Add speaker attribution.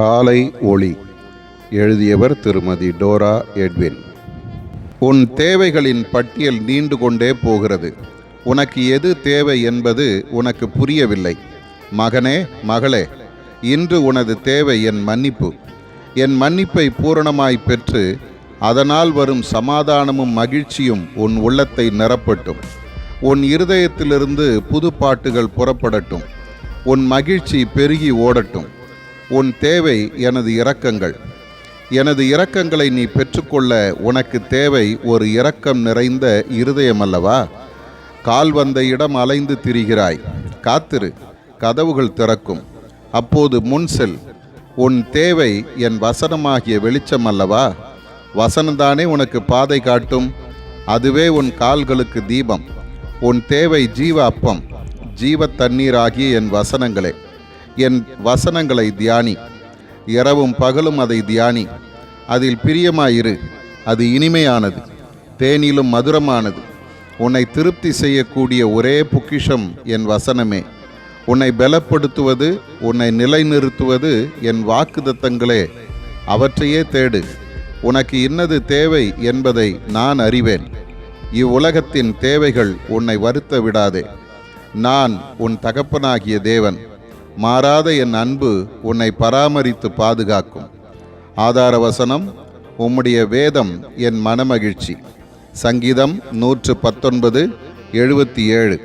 Speaker 1: காலை ஒளி. எழுதியவர் திருமதி டோரா எட்வின். உன் தேவைகளின் பட்டியல் நீண்டு கொண்டே போகிறது. உனக்கு எது தேவை என்பது உனக்கு புரியவில்லை. மகனே, மகளே, இன்று உனது தேவை என் மன்னிப்பு. என் மன்னிப்பை பூரணமாய் பெற்று அதனால் வரும் சமாதானமும் மகிழ்ச்சியும் உன் உள்ளத்தை நிரப்பட்டும். உன் இருதயத்திலிருந்து புது பாட்டுகள் புறப்படட்டும். உன் மகிழ்ச்சி பெருகி ஓடட்டும். உன் தேவை எனது இரக்கங்கள். எனது இரக்கங்களை நீ பெற்றுக்கொள்ள உனக்கு தேவை ஒரு இரக்கம் நிறைந்த இருதயமல்லவா? கால் வந்த இடம் அலைந்து திரிகிறாய். காத்திரு, கதவுகள் திறக்கும். அப்போது முன் செல். உன் தேவை என் வசனமாகிய வெளிச்சம் அல்லவா? வசனம்தானே உனக்கு பாதை காட்டும். அதுவே உன் கால்களுக்கு தீபம். உன் தேவை ஜீவ அப்பம், ஜீவ தண்ணீராகிய என் வசனங்களே. என் வசனங்களை தியானி. இரவும் பகலும் அதை தியானி. அதில் பிரியமாயிரு. அது இனிமையானது, தேனிலும் மதுரமானது. உன்னை திருப்தி செய்யக்கூடிய ஒரே பொக்கிஷம் என் வசனமே. உன்னை பலப்படுத்துவது, உன்னை நிலைநிறுத்துவது என் வாக்குத்தத்தங்களே. அவற்றையே தேடு. உனக்கு இன்னது தேவை என்பதை நான் அறிவேன். இவ்வுலகத்தின் தேவைகள் உன்னை வருத்த விடாதே. நான் உன் தகப்பனாகிய தேவன். மாறாத என் அன்பு உன்னை பராமரித்து பாதுகாக்கும். ஆதார வசனம், உம்முடைய வேதம் என் மனமகிழ்ச்சி. சங்கீதம் 119:77.